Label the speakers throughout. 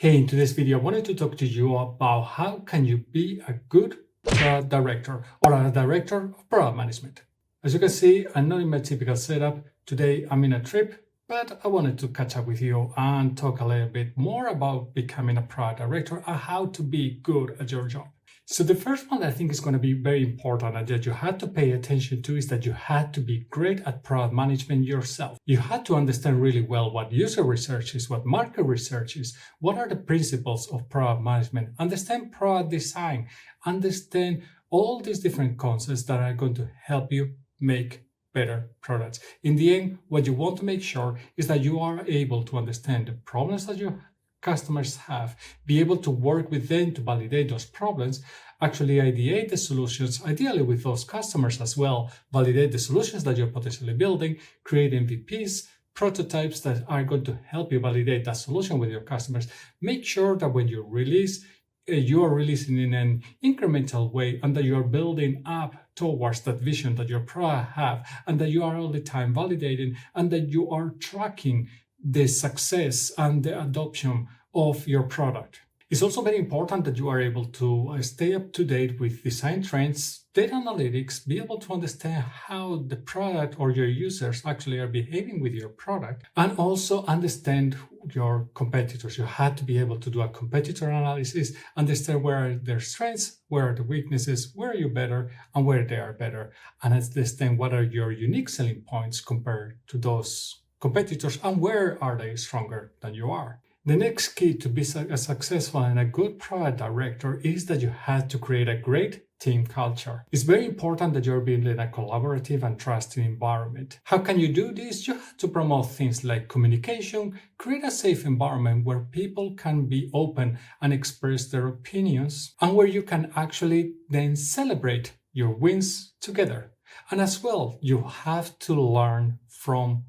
Speaker 1: Hey, in today's video, I wanted to talk to you about how can you be a good product director or a director of product management. As you can see, I'm not in my typical setup. Today, I'm in a trip, but I wanted to catch up with you and talk a little bit more about becoming a product director and how to be good at your job. So the first one that I think is going to be very important and that you had to pay attention to is that you had to be great at product management yourself. You had to understand really well what user research is, what market research is, what are the principles of product management, understand product design, understand all these different concepts that are going to help you make better products. In the end, what you want to make sure is that you are able to understand the problems that your customers have, be able to work with them to validate those problems, actually ideate the solutions, ideally with those customers as well, validate the solutions that you're potentially building, create MVPs, prototypes that are going to help you validate that solution with your customers. Make sure that when you release, you are releasing in an incremental way and that you are building up towards that vision that your product have, and that you are all the time validating and that you are tracking the success and the adoption of your product. It's also very important that you are able to stay up to date with design trends, data analytics, be able to understand how the product or your users actually are behaving with your product, and also understand your competitors. You had to be able to do a competitor analysis, understand where are their strengths, where are the weaknesses, where are you better, and where they are better, and understand what are your unique selling points compared to those competitors and where are they stronger than you are. The next key to be a successful and a good product director is that you have to create a great team culture. It's very important that you're building a collaborative and trusting environment. How can you do this? You have to promote things like communication, create a safe environment where people can be open and express their opinions, and where you can actually then celebrate your wins together. And as well, you have to learn from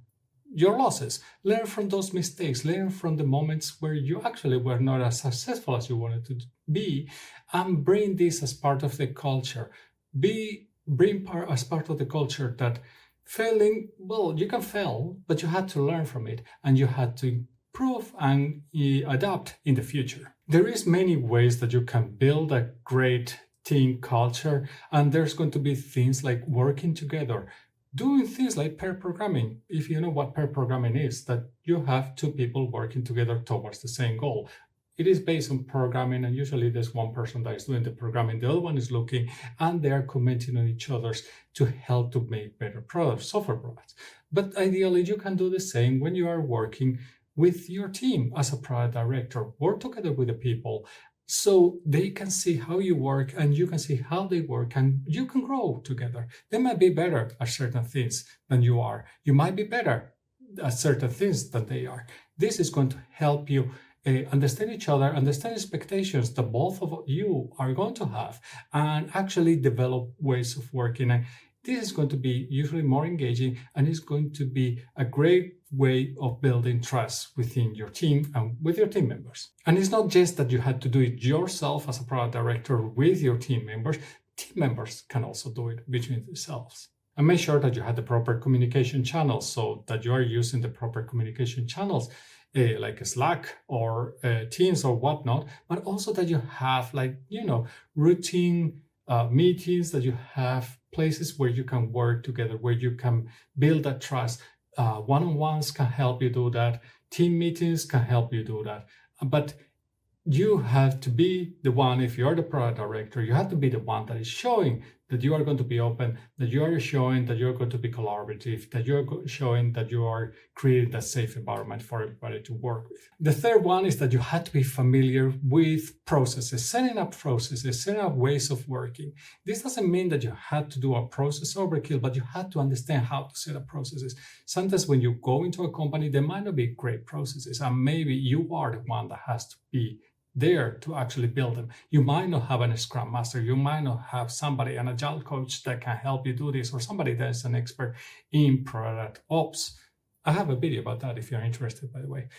Speaker 1: your losses, learn from those mistakes, learn from the moments where you actually were not as successful as you wanted to be, and bring this as part of the culture. As part of the culture that failing, well, you can fail, but you had to learn from it and you had to improve and adapt in the future. There is many ways that you can build a great team culture, and there's going to be things like working together, doing things like pair programming. If you know what pair programming is, that you have two people working together towards the same goal. It is based on programming, and usually there's one person that is doing the programming, the other one is looking, and they are commenting on each other's to help to make better products, software products. But ideally, you can do the same when you are working with your team as a product director. Work together with the people so they can see how you work and you can see how they work, and you can grow together. They might be better at certain things than you are. You might be better at certain things than they are. This is going to help you understand each other, understand expectations that both of you are going to have, and actually develop ways of working. And this is going to be usually more engaging, and it's going to be a great way of building trust within your team and with your team members. And it's not just that you had to do it yourself as a product director with your team members can also do it between themselves. And make sure that you have the proper communication channels, so that you are using the proper communication channels like Slack or Teams or whatnot, but also that you have routine meetings, that you have places where you can work together, where you can build that trust. One-on-ones can help you do that. Team meetings can help you do that. But you have to be the one, if you're the product director, you have to be the one that is showing that you are going to be open, that you are showing that you're going to be collaborative, that you're showing that you are creating that safe environment for everybody to work with. The third one is that you have to be familiar with processes, setting up ways of working. This doesn't mean that you had to do a process overkill, but you had to understand how to set up processes. Sometimes when you go into a company, there might not be great processes, and maybe you are the one that has to be there to actually build them. You might not have a Scrum Master, you might not have somebody, an Agile coach that can help you do this, or somebody that is an expert in product ops. I have a video about that if you're interested, by the way.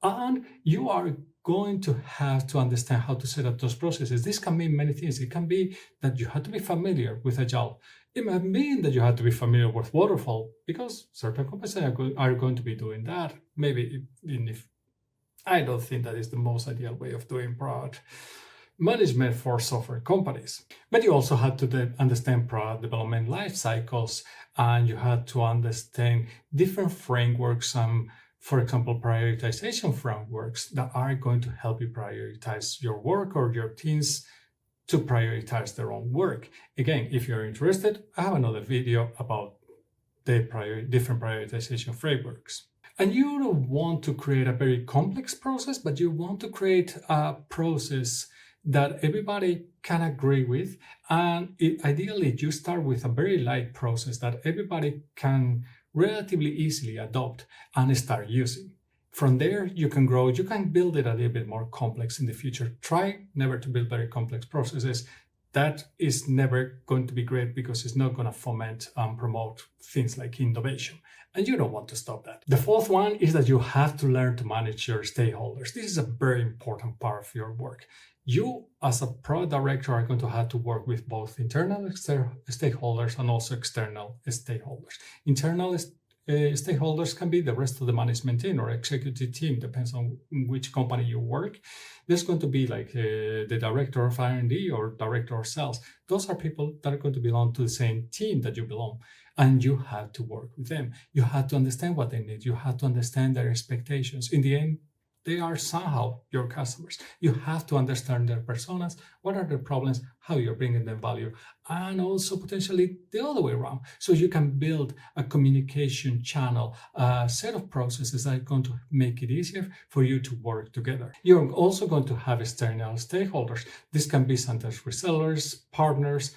Speaker 1: And you are going to have to understand how to set up those processes. This can mean many things. It can be that you have to be familiar with Agile. It might mean that you have to be familiar with Waterfall, because certain companies are going to be doing that. Maybe I don't think that is the most ideal way of doing product management for software companies. But you also had to understand product development life cycles, and you had to understand different frameworks, for example, prioritization frameworks that are going to help you prioritize your work or your teams to prioritize their own work. Again, if you're interested, I have another video about the different prioritization frameworks. And you don't want to create a very complex process, but you want to create a process that everybody can agree with. And ideally, you start with a very light process that everybody can relatively easily adopt and start using. From there, you can grow, you can build it a little bit more complex in the future. Try never to build very complex processes. That is never going to be great because it's not going to foment and promote things like innovation. And you don't want to stop that. The fourth one is that you have to learn to manage your stakeholders. This is a very important part of your work. You, as a product director, are going to have to work with both internal stakeholders and also external stakeholders. Internal stakeholders can be the rest of the management team or executive team, depends on which company you work. There's going to be like the director of R&D or director of sales. Those are people that are going to belong to the same team that you belong, and you have to work with them. You have to understand what they need. You have to understand their expectations. In the end, they are somehow your customers. You have to understand their personas, what are their problems, how you're bringing them value, and also potentially the other way around. So you can build a communication channel, a set of processes that are going to make it easier for you to work together. You're also going to have external stakeholders. This can be sometimes resellers, partners,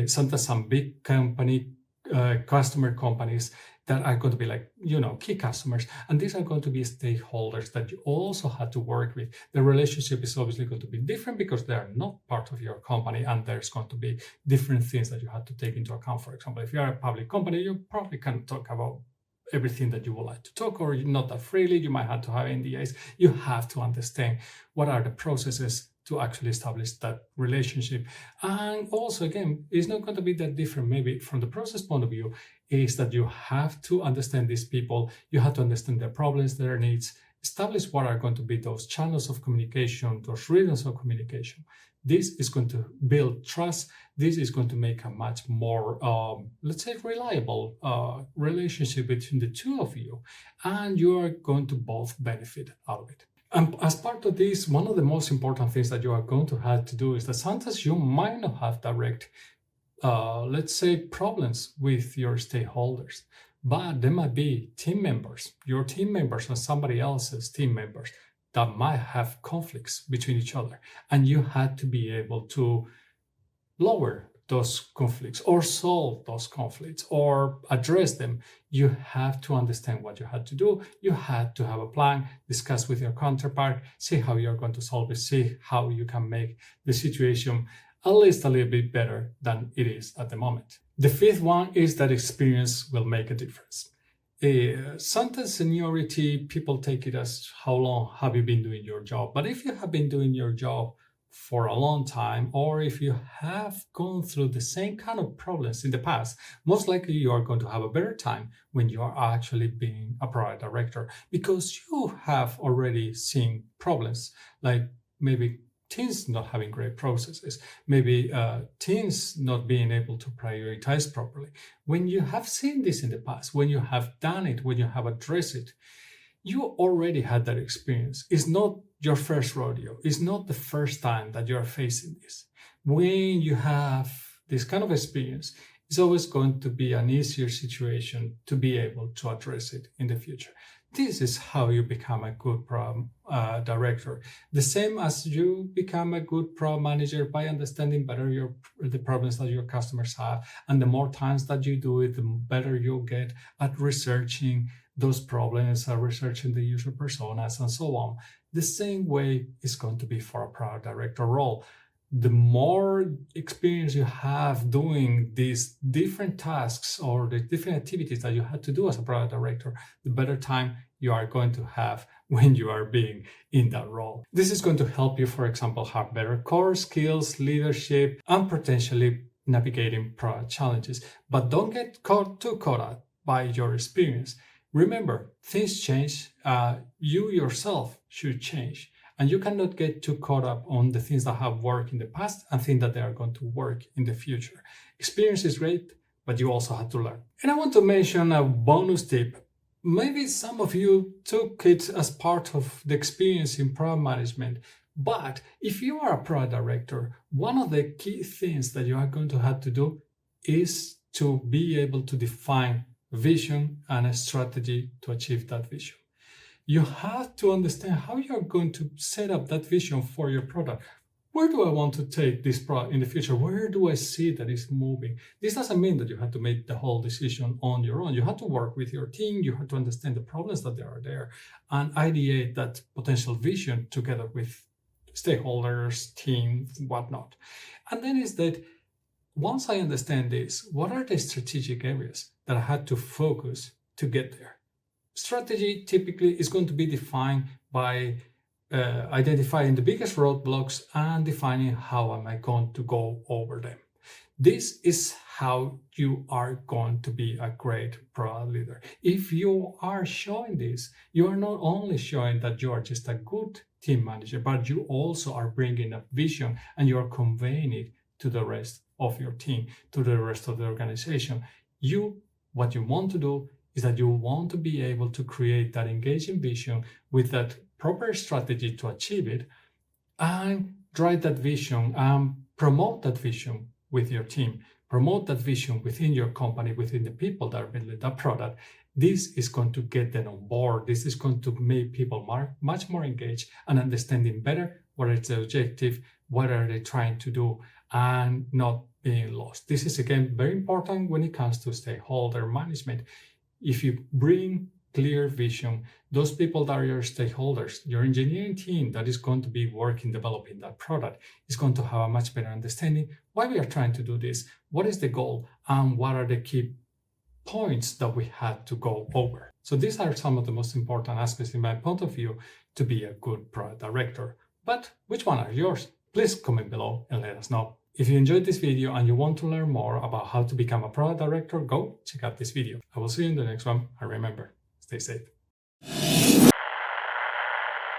Speaker 1: sometimes some big customer companies that are going to be like, key customers. And these are going to be stakeholders that you also have to work with. The relationship is obviously going to be different because they are not part of your company, and there's going to be different things that you have to take into account. For example, if you're a public company, you probably can't talk about everything that you would like to talk, or not that freely. You might have to have NDAs. You have to understand what are the processes to actually establish that relationship. And also, again, it's not going to be that different. Maybe from the process point of view, is that you have to understand these people, you have to understand their problems, their needs, establish what are going to be those channels of communication, those rhythms of communication. This is going to build trust. This is going to make a much more, let's say, reliable relationship between the two of you, and you are going to both benefit out of it. And as part of this, one of the most important things that you are going to have to do is that sometimes you might not have direct, let's say, problems with your stakeholders, but there might be team members, your team members and somebody else's team members that might have conflicts between each other. And you had to be able to lower those conflicts or solve those conflicts or address them. You have to understand what you had to do. You had to have a plan, discuss with your counterpart, see how you're going to solve it, see how you can make the situation at least a little bit better than it is at the moment. The fifth one is that experience will make a difference. Sometimes seniority, people take it as how long have you been doing your job? But if you have been doing your job for a long time, or if you have gone through the same kind of problems in the past, most likely you are going to have a better time when you are actually being a product director, because you have already seen problems like maybe teams not having great processes, maybe teams not being able to prioritize properly. When you have seen this in the past, when you have done it, when you have addressed it, you already had that experience. It's not your first rodeo. It's not the first time that you're facing this. When you have this kind of experience, it's always going to be an easier situation to be able to address it in the future. This is how you become a good product director. The same as you become a good product manager by understanding better the problems that your customers have. And the more times that you do it, the better you'll get at researching those problems, researching the user personas, and so on. The same way is going to be for a product director role. The more experience you have doing these different tasks or the different activities that you had to do as a product director, the better time you are going to have when you are being in that role. This is going to help you, for example, have better core skills, leadership, and potentially navigating product challenges. But don't get too caught up by your experience. Remember, things change. You yourself should change. And you cannot get too caught up on the things that have worked in the past and think that they are going to work in the future. Experience is great, but you also have to learn. And I want to mention a bonus tip. Maybe some of you took it as part of the experience in product management, but if you are a product director, one of the key things that you are going to have to do is to be able to define vision and a strategy to achieve that vision. You have to understand how you're going to set up that vision for your product. Where do I want to take this product in the future? Where do I see that it's moving? This doesn't mean that you have to make the whole decision on your own. You have to work with your team. You have to understand the problems that are there and ideate that potential vision together with stakeholders, team, whatnot. And then is that once I understand this, what are the strategic areas that I had to focus to get there? Strategy typically is going to be defined by identifying the biggest roadblocks and defining how am I going to go over them. This is how you are going to be a great product leader. If you are showing this, you are not only showing that you are just a good team manager, but you also are bringing a vision and you are conveying it to the rest of your team, to the rest of the organization. What you want to do is that you want to be able to create that engaging vision with that proper strategy to achieve it and drive that vision and promote that vision with your team, promote that vision within your company, within the people that are building that product. This is going to get them on board. This is going to make people much more engaged and understanding better what is the objective, what are they trying to do, and not being lost. This is, again, very important when it comes to stakeholder management. If you bring clear vision, those people that are your stakeholders, your engineering team that is going to be working, developing that product, is going to have a much better understanding why we are trying to do this, what is the goal, and what are the key points that we had to go over. So these are some of the most important aspects in my point of view to be a good product director. But which one are yours? Please comment below and let us know. If you enjoyed this video and you want to learn more about how to become a product director, go check out this video. I will see you in the next one, and remember, stay safe.